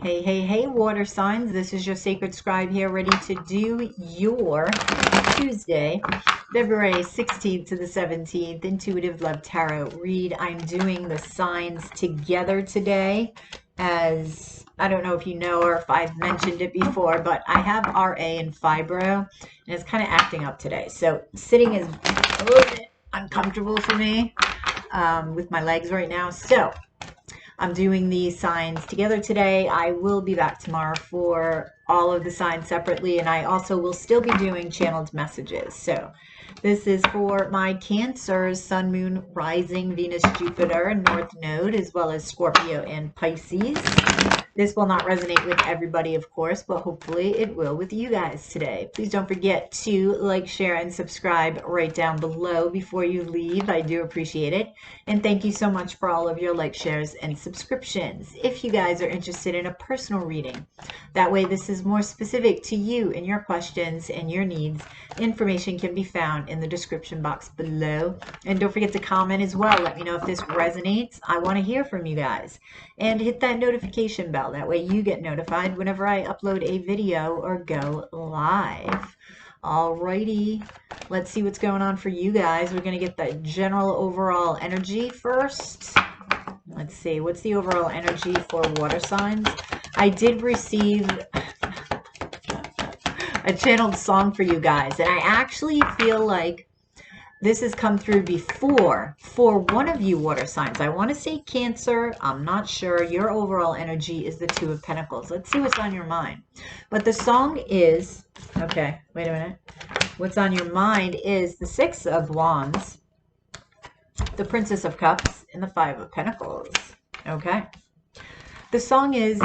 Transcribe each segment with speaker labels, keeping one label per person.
Speaker 1: Hey, hey, hey, water signs. This is your sacred scribe here, ready to do your Tuesday, February 16th to the 17th, Intuitive Love Tarot read. I'm doing the signs together today, as I don't know if you know or if I've mentioned it before, but I have RA and fibro, and it's kind of acting up today. So sitting is a little bit uncomfortable for me with my legs right now. So I'm doing these signs together today. I will be back tomorrow for all of the signs separately, and I also will still be doing channeled messages. So this is for my Cancers, Sun, Moon, Rising, Venus, Jupiter, North Node, as well as Scorpio and Pisces. This will not resonate with everybody, of course, but hopefully it will with you guys today. Please don't forget to like, share, and subscribe right down below before you leave. I do appreciate it. And thank you so much for all of your like, shares, and subscriptions. If you guys are interested in a personal reading, that way this is more specific to you and your questions and your needs, information can be found in the description box below. And don't forget to comment as well. Let me know if this resonates. I want to hear from you guys. And hit that notification bell. That way you get notified whenever I upload a video or go live. Alrighty, let's see what's going on for you guys. We're going to get the general overall energy first. Let's see, what's the overall energy for water signs? I did receive a channeled song for you guys, and I actually feel like this has come through before for one of you water signs. I want to say Cancer. I'm not sure. Your overall energy is the Two of Pentacles. Let's see what's on your mind. But the song is, okay, wait a minute. What's on your mind is the Six of Wands, the Princess of Cups, and the Five of Pentacles. Okay. The song is,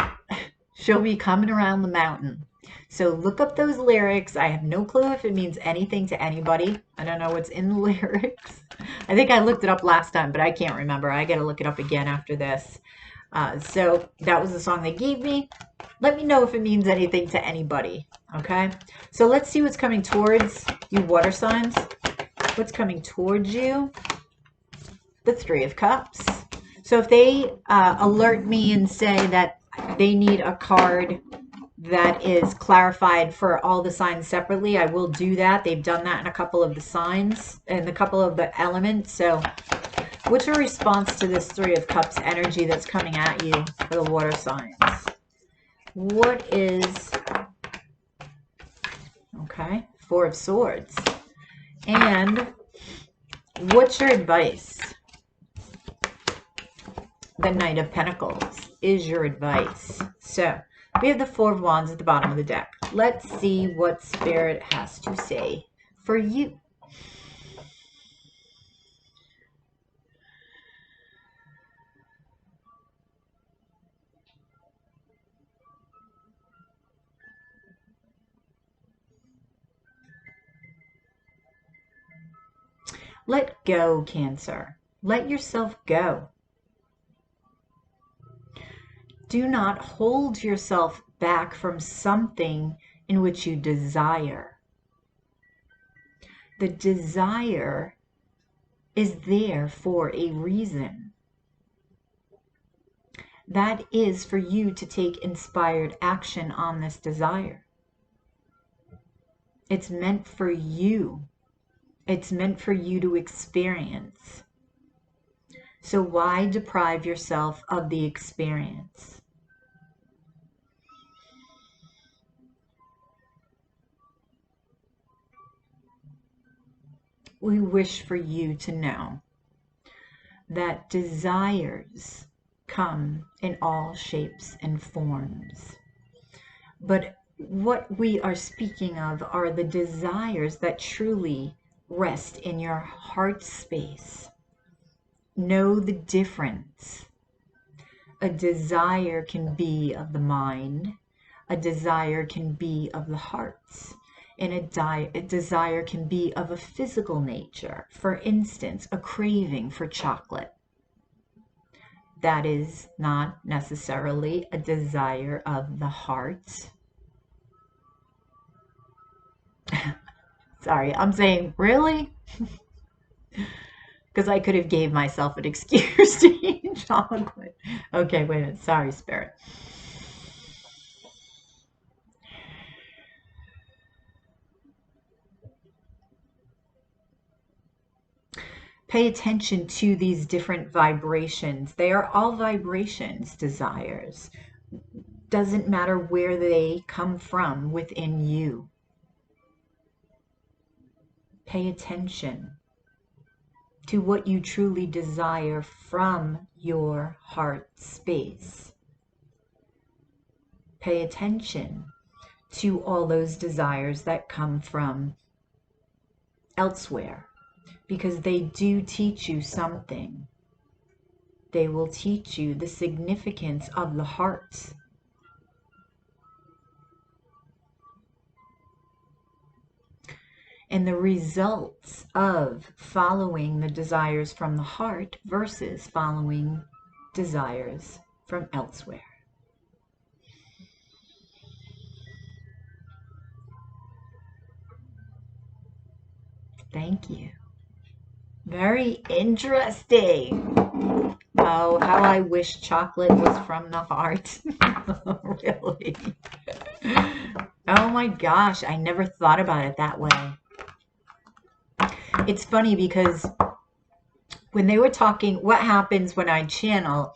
Speaker 1: she'll be coming around the mountain. So look up those lyrics. I have no clue if it means anything to anybody. I don't know what's in the lyrics. I think I looked it up last time, but I can't remember. I got to look it up again after this. So that was the song they gave me. Let me know if it means anything to anybody. Okay. So let's see what's coming towards you water signs. What's coming towards you? The Three of Cups. So if they alert me and say that they need a card that is clarified for all the signs separately, I will do that. They've done that in a couple of the signs and a couple of the elements. So what's your response to this Three of Cups energy that's coming at you for the water signs? What is, okay, Four of Swords. And what's your advice? The Knight of Pentacles is your advice. So we have the Four of Wands at the bottom of the deck. Let's see what Spirit has to say for you. Let go, Cancer. Let yourself go. Do not hold yourself back from something in which you desire. The desire is there for a reason. That is for you to take inspired action on this desire. It's meant for you. It's meant for you to experience. So why deprive yourself of the experience? We wish for you to know that desires come in all shapes and forms. But what we are speaking of are the desires that truly rest in your heart space. Know the difference. A desire can be of the mind. A desire can be of the heart. And a desire can be of a physical nature. For instance, a craving for chocolate. That is not necessarily a desire of the heart. Sorry, I'm saying, really? Because I could have gave myself an excuse to eat chocolate. Okay, wait a minute. Sorry, Spirit. Pay attention to these different vibrations. They are all vibrations, desires. Doesn't matter where they come from within you. Pay attention to what you truly desire from your heart space. Pay attention to all those desires that come from elsewhere, because they do teach you something. They will teach you the significance of the heart. And the results of following the desires from the heart versus following desires from elsewhere. Thank you. Very interesting. Oh, how I wish chocolate was from the heart. Really. Oh my gosh, I never thought about it that way. It's funny because when they were talking, what happens when I channel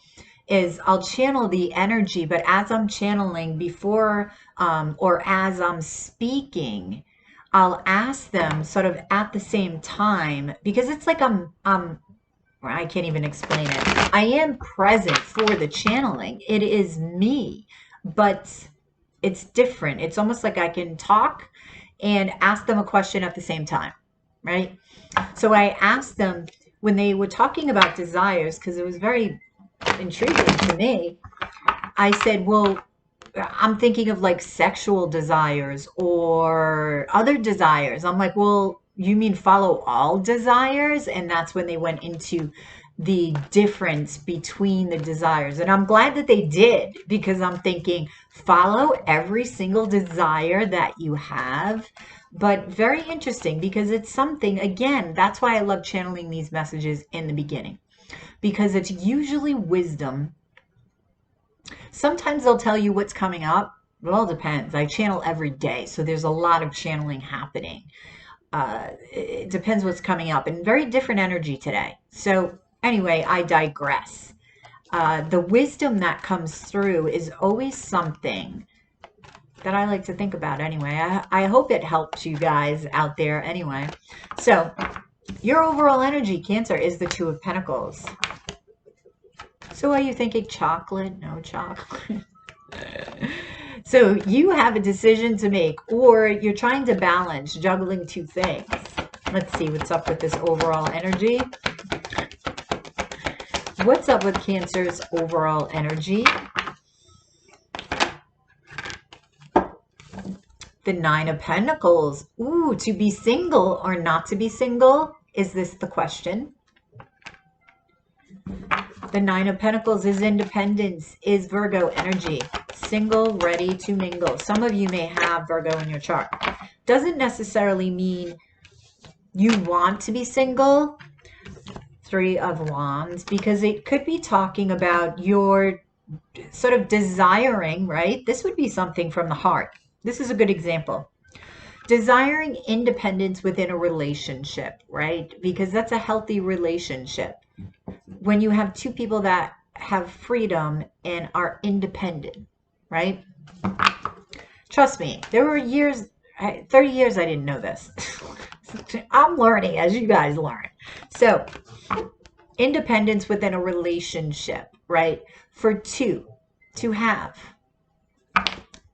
Speaker 1: is I'll channel the energy, but as I'm channeling before or as I'm speaking, I'll ask them sort of at the same time, because it's like I can't even explain it. I am present for the channeling. It is me, but it's different. It's almost like I can talk and ask them a question at the same time, right? So I asked them when they were talking about desires, because it was very intriguing to me. I said, well, I'm thinking of like sexual desires or other desires. I'm like, well, you mean follow all desires? And that's when they went into the difference between the desires. And I'm glad that they did, because I'm thinking follow every single desire that you have. But very interesting, because it's something, again, that's why I love channeling these messages in the beginning, because it's usually wisdom. Sometimes they'll tell you what's coming up. It all depends. I channel every day, so there's a lot of channeling happening. It depends what's coming up, and very different energy today. So anyway, I digress. The wisdom that comes through is always something that I like to think about anyway. I hope it helps you guys out there anyway. So your overall energy, Cancer, is the Two of Pentacles. So are you thinking chocolate? No chocolate. So you have a decision to make, or you're trying to balance, juggling two things. Let's see what's up with this overall energy. What's up with Cancer's overall energy? The Nine of Pentacles. Ooh, to be single or not to be single? Is this the question? The Nine of Pentacles is independence, is Virgo energy. Single, ready to mingle. Some of you may have Virgo in your chart. Doesn't necessarily mean you want to be single. Three of Wands, because it could be talking about your sort of desiring, right? This would be something from the heart. This is a good example. Desiring independence within a relationship, right? Because that's a healthy relationship. When you have two people that have freedom and are independent, right? Trust me, there were years, 30 years I didn't know this. I'm learning as you guys learn. So, independence within a relationship, right? For two to have,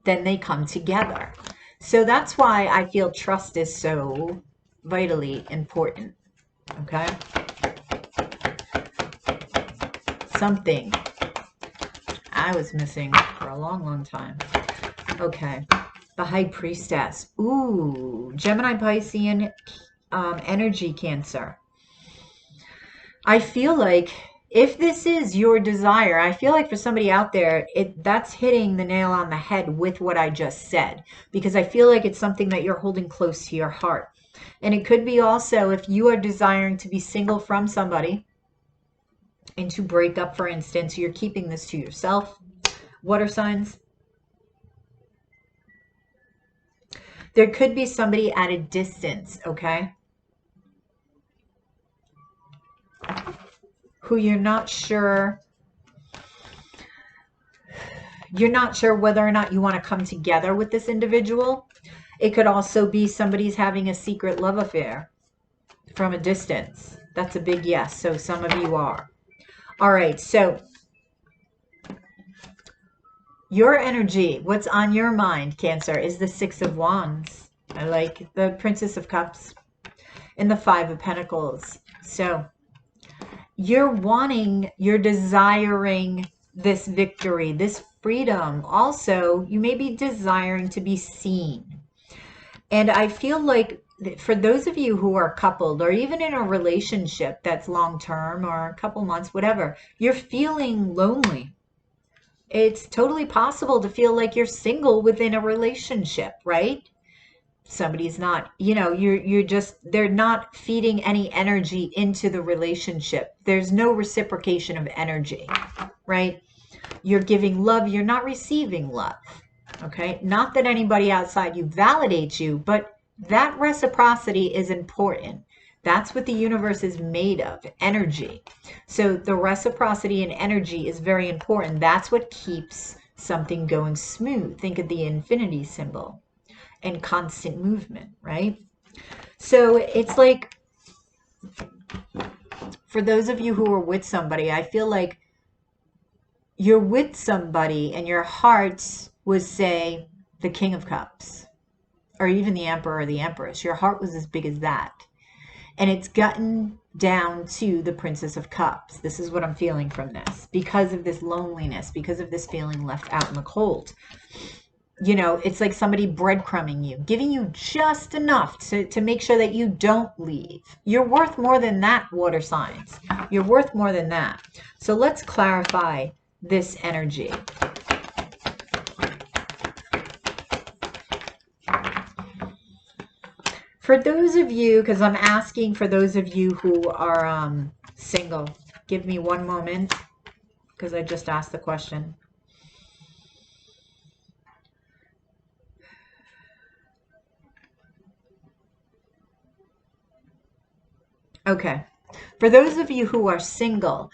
Speaker 1: then they come together. So that's why I feel trust is so vitally important, okay? Something I was missing for a long, long time. Okay, the High Priestess. Ooh, Gemini, Piscean energy, Cancer. I feel like if this is your desire, I feel like for somebody out there, that's hitting the nail on the head with what I just said, because I feel like it's something that you're holding close to your heart. And it could be also if you are desiring to be single from somebody and to break up, for instance, you're keeping this to yourself. Water signs. There could be somebody at a distance, okay? who you're not sure whether or not you want to come together with this individual. It could also be somebody's having a secret love affair from a distance. That's a big yes. So some of you are. All right. So your energy, what's on your mind, Cancer, is the Six of Wands. I like the Princess of Cups and the Five of Pentacles. So you're desiring this victory, this freedom. Also, you may be desiring to be seen. And I feel like for those of you who are coupled or even in a relationship that's long-term or a couple months, whatever, you're feeling lonely. It's totally possible to feel like you're single within a relationship, right? Somebody's not, they're not feeding any energy into the relationship. There's no reciprocation of energy, right? You're giving love, you're not receiving love, okay? Not that anybody outside you validates you, but that reciprocity is important. That's what the universe is made of, energy. So the reciprocity and energy is very important. That's what keeps something going smooth. Think of the infinity symbol and constant movement, right? So it's like, for those of you who are with somebody, I feel like you're with somebody and your heart was, say, the King of Cups, or even the Emperor or the Empress. Your heart was as big as that. And it's gotten down to the Princess of Cups. This is what I'm feeling from this. Because of this loneliness, because of this feeling left out in the cold. It's like somebody breadcrumbing you, giving you just enough to make sure that you don't leave. You're worth more than that, water signs. You're worth more than that. So let's clarify this energy. For those of you, because I'm asking for those of you who are single, give me one moment, because I just asked the question. Okay. For those of you who are single,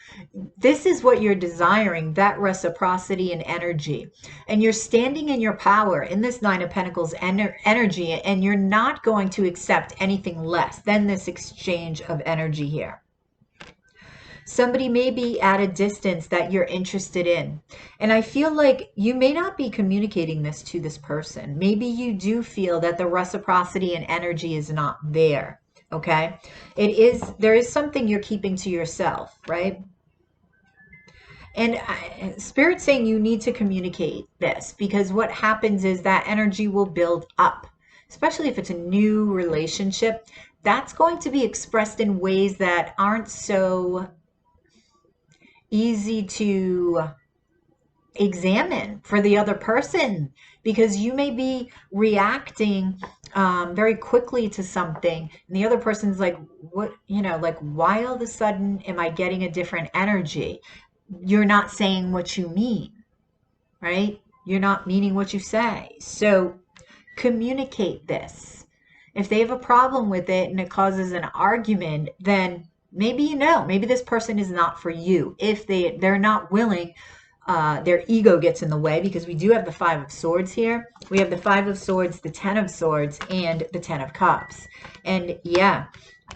Speaker 1: this is what you're desiring, that reciprocity and energy. And you're standing in your power in this Nine of Pentacles energy, and you're not going to accept anything less than this exchange of energy here. Somebody may be at a distance that you're interested in. And I feel like you may not be communicating this to this person. Maybe you do feel that the reciprocity and energy is not there. Okay, there is something you're keeping to yourself, right? And Spirit's saying you need to communicate this, because what happens is that energy will build up, especially if it's a new relationship. That's going to be expressed in ways that aren't so easy to examine for the other person, because you may be reacting very quickly to something, and the other person's like, what, like, why all of a sudden am I getting a different energy? You're not saying what you mean, right? You're not meaning what you say. So communicate this. If they have a problem with it and it causes an argument, then maybe maybe this person is not for you. If they're not willing, their ego gets in the way, because we do have the Five of Swords here. We have the Five of Swords, the Ten of Swords, and the Ten of Cups. And yeah,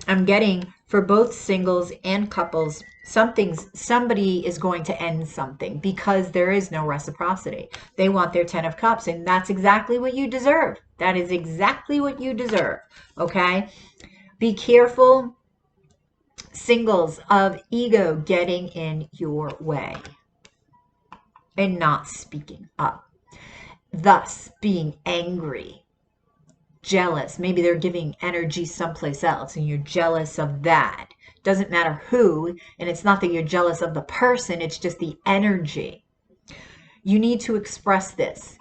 Speaker 1: I'm getting, for both singles and couples, somebody is going to end something because there is no reciprocity. They want their Ten of Cups, and that's exactly what you deserve. That is exactly what you deserve, okay? Be careful, singles, of ego getting in your way and not speaking up, thus being angry, jealous. Maybe they're giving energy someplace else and you're jealous of that. Doesn't matter who, and it's not that you're jealous of the person, it's just the energy. You need to express this,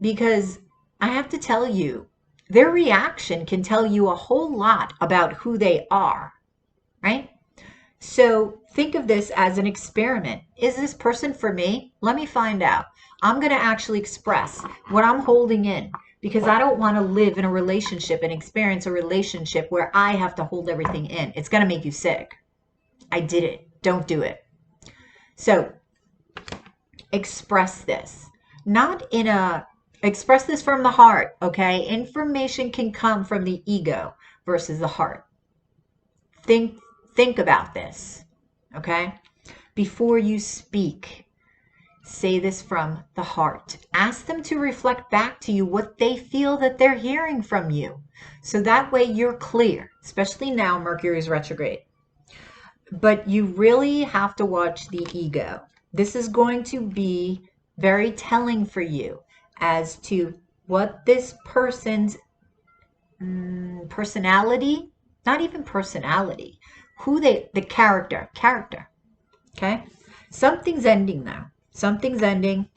Speaker 1: because I have to tell you, their reaction can tell you a whole lot about who they are, right? So think of this as an experiment. Is this person for me? Let me find out. I'm going to actually express what I'm holding in, because I don't want to live in a relationship and experience a relationship where I have to hold everything in. It's going to make you sick. I did it. Don't do it. So express this. Express this from the heart, okay? Information can come from the ego versus the heart. Think about this, okay? Before you speak, say this from the heart. Ask them to reflect back to you what they feel that they're hearing from you. So that way you're clear, especially now Mercury's retrograde. But you really have to watch the ego. This is going to be very telling for you as to what this person's personality, not even personality, the character, okay? Something's ending now. Something's ending,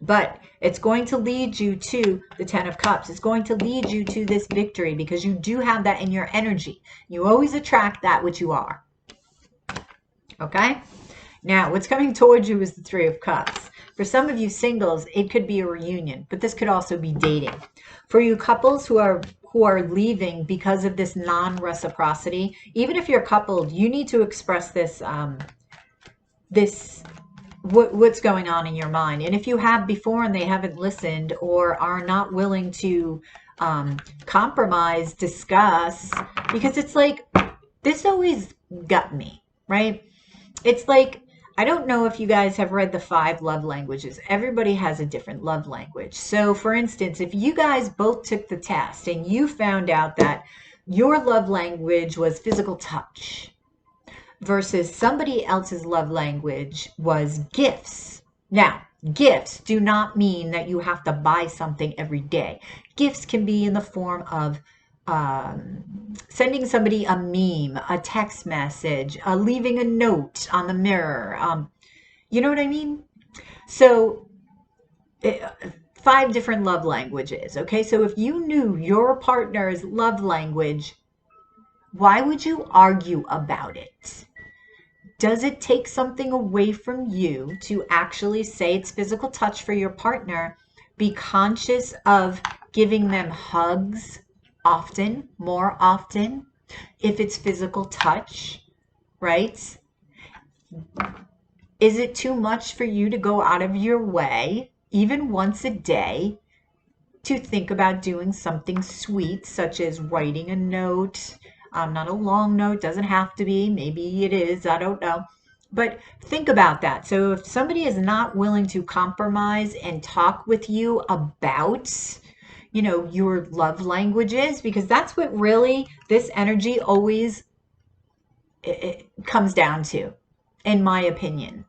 Speaker 1: but it's going to lead you to the Ten of Cups. It's going to lead you to this victory because you do have that in your energy. You always attract that which you are. Okay? Now, what's coming towards you is the Three of Cups. For some of you singles, it could be a reunion, but this could also be dating. For you couples who are leaving because of this non-reciprocity, even if you're coupled, you need to express this what's going on in your mind. And if you have before and they haven't listened or are not willing to compromise, discuss, because it's like, this always got me, right? It's like, I don't know if you guys have read the 5 love languages. Everybody has a different love language. So for instance, if you guys both took the test and you found out that your love language was physical touch, versus somebody else's love language was gifts. Now, gifts do not mean that you have to buy something every day. Gifts can be in the form of sending somebody a meme, a text message, leaving a note on the mirror. You know what I mean? So 5 different love languages. Okay, so if you knew your partner's love language, why would you argue about it? Does it take something away from you to actually say it's physical touch for your partner? Be conscious of giving them hugs often, more often, if it's physical touch, right? Is it too much for you to go out of your way, even once a day, to think about doing something sweet, such as writing a note? Not a long note, doesn't have to be. Maybe it is, I don't know. But think about that. So if somebody is not willing to compromise and talk with you about, you know, your love languages, because that's what really this energy always it comes down to, in my opinion.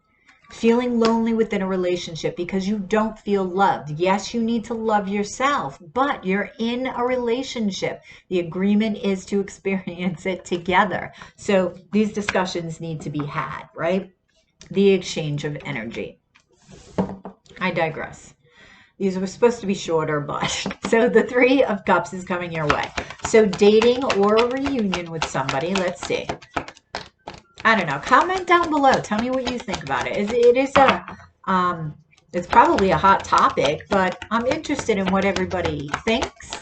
Speaker 1: Feeling lonely within a relationship because you don't feel loved. Yes, you need to love yourself, but you're in a relationship. The agreement is to experience it together. So these discussions need to be had, right? The exchange of energy. I digress. These were supposed to be shorter, but so the 3 of Cups is coming your way. So dating or a reunion with somebody. Let's see. I don't know. Comment down below. Tell me what you think about it. It's probably a hot topic, but I'm interested in what everybody thinks.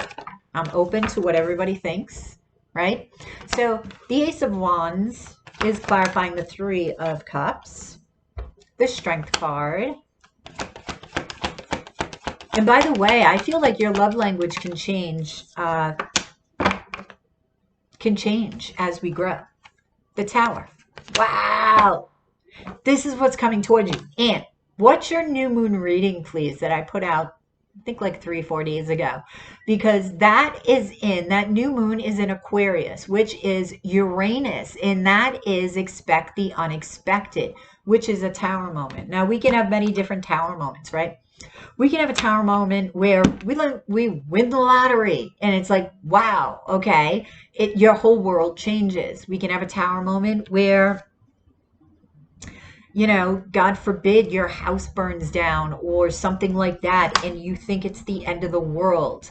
Speaker 1: I'm open to what everybody thinks, right? So the Ace of Wands is clarifying the 3 of Cups. The Strength card. And by the way, I feel like your love language can change as we grow. The Tower. Wow. This is what's coming towards you. And what's your new moon reading, please, that I put out, I think like 3-4 days ago? Because that new moon is in Aquarius, which is Uranus. And that is expect the unexpected, which is a Tower moment. Now, we can have many different Tower moments, right? We can have a Tower moment where we win the lottery and it's like, wow, okay, your whole world changes. We can have a Tower moment where, you know, God forbid your house burns down or something like that and you think it's the end of the world.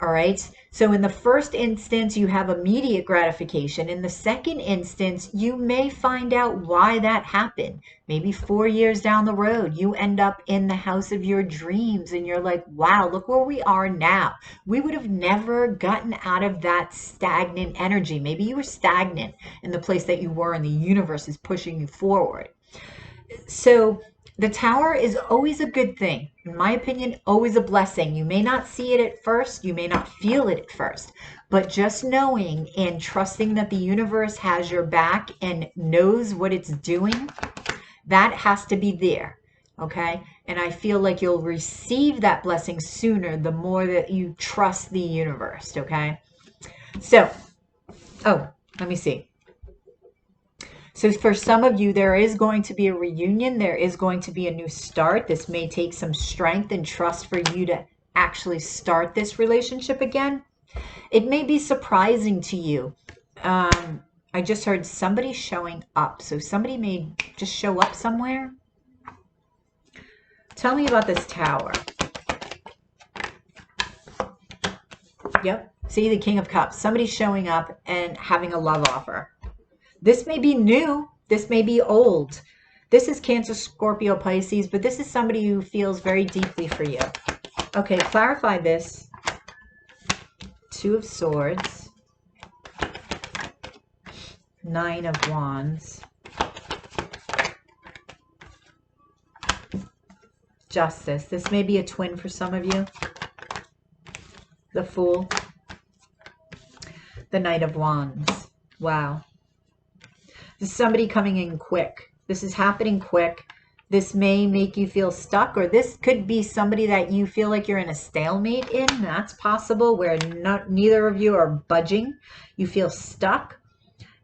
Speaker 1: All right. So in the first instance, you have immediate gratification. In the second instance, you may find out why that happened. Maybe 4 years down the road, you end up in the house of your dreams and you're like, wow, look where we are now. We would have never gotten out of that stagnant energy. Maybe you were stagnant in the place that you were and the universe is pushing you forward. So the tower is always a good thing. In my opinion, always a blessing. You may not see it at first. You may not feel it at first. But just knowing and trusting that the universe has your back and knows what it's doing, that has to be there. Okay? And I feel like you'll receive that blessing sooner the more that you trust the universe. Okay? So, let me see. So for some of you, there is going to be a reunion. There is going to be a new start. This may take some strength and trust for you to actually start this relationship again. It may be surprising to you. I just heard somebody showing up. So somebody may just show up somewhere. Tell me about this tower. Yep. See, the King of Cups. Somebody showing up and having a love offer. This may be new. This may be old. This is Cancer, Scorpio, Pisces, but this is somebody who feels very deeply for you. Okay, clarify this. Two of Swords. Nine of Wands. Justice. This may be a twin for some of you. The Fool. The Knight of Wands. Wow. This is somebody coming in quick. This is happening quick. This may make you feel stuck, or this could be somebody that you feel like you're in a stalemate in. That's possible, where neither of you are budging. You feel stuck,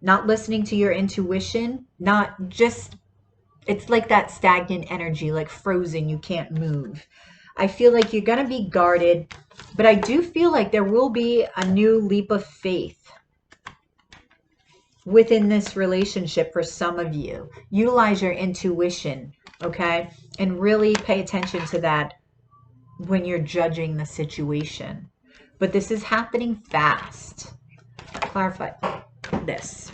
Speaker 1: not listening to your intuition, it's like that stagnant energy, like frozen, you can't move. I feel like you're going to be guarded, but I do feel like there will be a new leap of faith within this relationship for some of you. Utilize your intuition, okay? And really pay attention to that when you're judging the situation. But this is happening fast. Clarify this.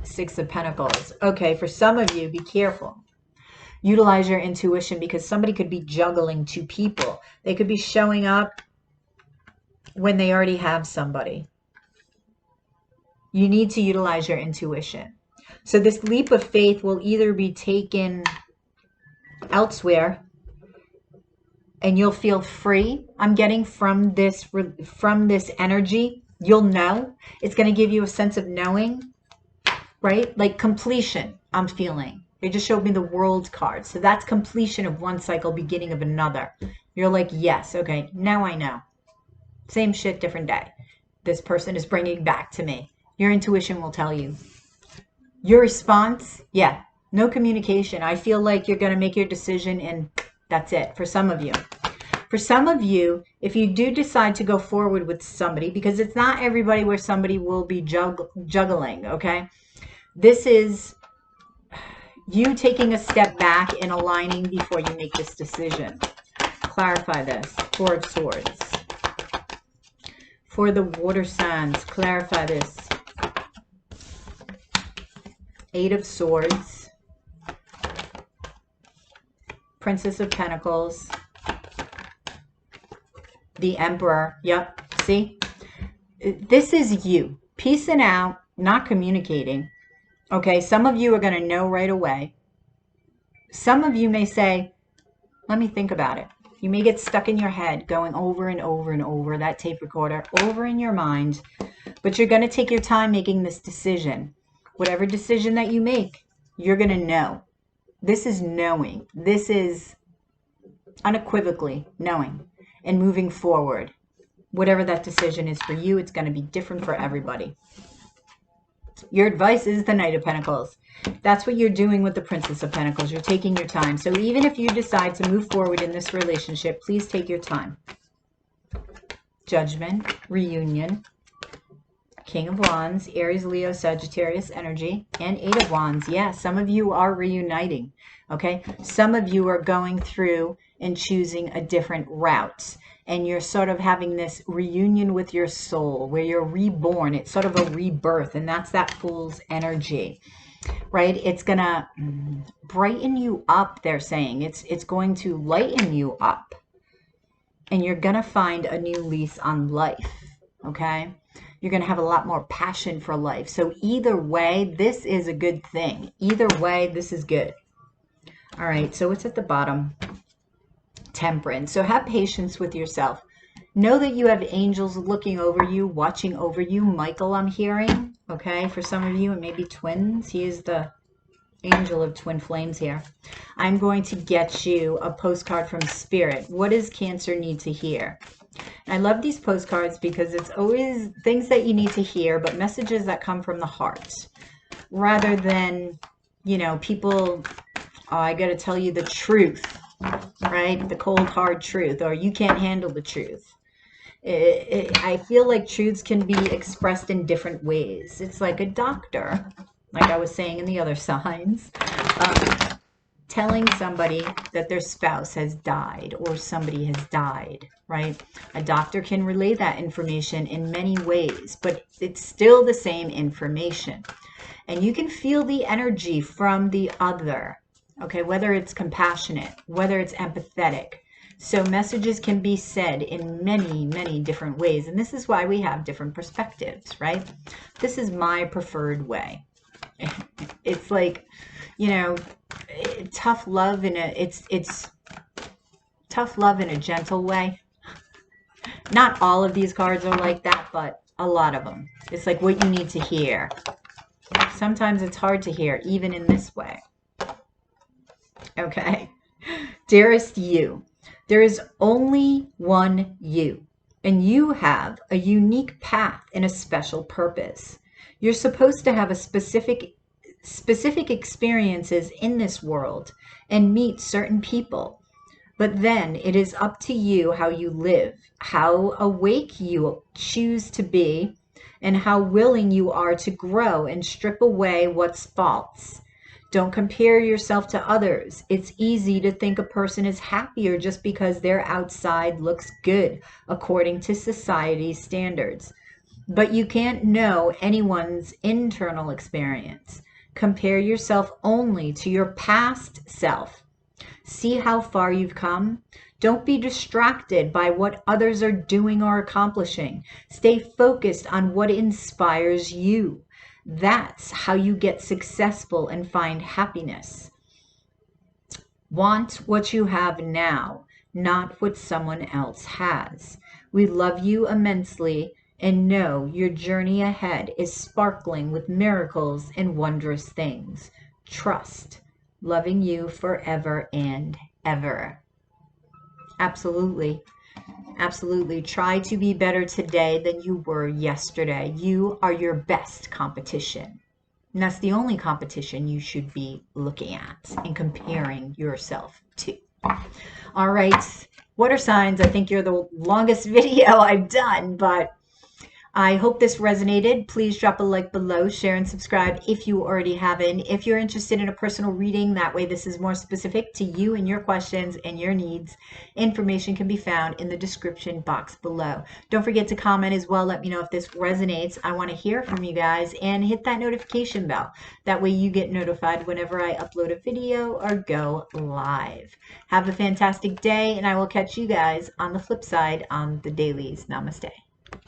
Speaker 1: Six of Pentacles. Okay, for some of you, be careful. Utilize your intuition, because somebody could be juggling two people. They could be showing up when they already have somebody. You need to utilize your intuition. So this leap of faith will either be taken elsewhere and you'll feel free. I'm getting from this energy, you'll know. It's going to give you a sense of knowing, right? Like completion, I'm feeling. They just showed me the World card. So that's completion of one cycle, beginning of another. You're like, yes, okay, now I know. Same shit, different day. This person is bringing back to me. Your intuition will tell you. Your response, yeah, no communication. I feel like you're going to make your decision and that's it for some of you. For some of you, if you do decide to go forward with somebody, because it's not everybody where somebody will be juggling, okay? This is you taking a step back and aligning before you make this decision. Clarify this. Four of Swords. For the water signs, clarify this. Eight of Swords. Princess of Pentacles. The Emperor. Yep. See? This is you. Peacing out, not communicating. Okay, some of you are going to know right away. Some of you may say, let me think about it. You may get stuck in your head going over and over and over that tape recorder, over in your mind. But you're going to take your time making this decision. Whatever decision that you make, you're going to know. This is knowing. This is unequivocally knowing and moving forward. Whatever that decision is for you, it's going to be different for everybody. Your advice is the Knight of Pentacles. That's what you're doing with the Princess of Pentacles. You're taking your time. So even if you decide to move forward in this relationship, please take your time. Judgment, reunion, King of Wands, Aries, Leo, Sagittarius energy, and Eight of Wands. Yeah, some of you are reuniting, okay? Some of you are going through and choosing a different route. and you're sort of having this reunion with your soul where you're reborn. It's sort of a rebirth, and that's that Fool's energy, right? It's gonna brighten you up, they're saying. It's going to lighten you up, and you're gonna find a new lease on life, okay? You're gonna have a lot more passion for life. So either way, this is a good thing. Either way, this is good. All right, so what's at the bottom? Temperance. So have patience with yourself. Know that you have angels looking over you, watching over you. Michael, I'm hearing, okay? For some of you, it may be twins. He is the angel of twin flames here. I'm going to get you a postcard from Spirit. What does Cancer need to hear? I love these postcards because it's always things that you need to hear, but messages that come from the heart, rather than, you know, people, oh, I got to tell you the truth, right? The cold, hard truth, or you can't handle the truth. I feel like truths can be expressed in different ways. It's like a doctor, like I was saying in the other signs, telling somebody that their spouse has died or somebody has died, right? A doctor can relay that information in many ways, but it's still the same information. And you can feel the energy from the other, okay? Whether it's compassionate, whether it's empathetic. So messages can be said in many, many different ways. And this is why we have different perspectives, right? This is my preferred way. It's like, you know, tough love in a, it's tough love in a gentle way. Not all of these cards are like that, but a lot of them. It's like what you need to hear. Sometimes it's hard to hear, even in this way. Okay. Dearest you, there is only one you, and you have a unique path and a special purpose. You're supposed to have a specific experiences in this world and meet certain people. But then it is up to you how you live, how awake you choose to be, and how willing you are to grow and strip away what's false. Don't compare yourself to others. It's easy to think a person is happier just because their outside looks good according to society's standards. But you can't know anyone's internal experience. Compare yourself only to your past self. See how far you've come. Don't be distracted by what others are doing or accomplishing. Stay focused on what inspires you. That's how you get successful and find happiness. Want what you have now, not what someone else has. We love you immensely and know your journey ahead is sparkling with miracles and wondrous things. Trust. Loving you forever and ever. Absolutely. Absolutely. Try to be better today than you were yesterday. You are your best competition. And that's the only competition you should be looking at and comparing yourself to. All right. Water signs, I think you're the longest video I've done, but I hope this resonated. Please drop a like below, share and subscribe if you already haven't. If you're interested in a personal reading, that way this is more specific to you and your questions and your needs. Information can be found in the description box below. Don't forget to comment as well. Let me know if this resonates. I want to hear from you guys, and hit that notification bell. That way you get notified whenever I upload a video or go live. Have a fantastic day, and I will catch you guys on the flip side on the dailies. Namaste.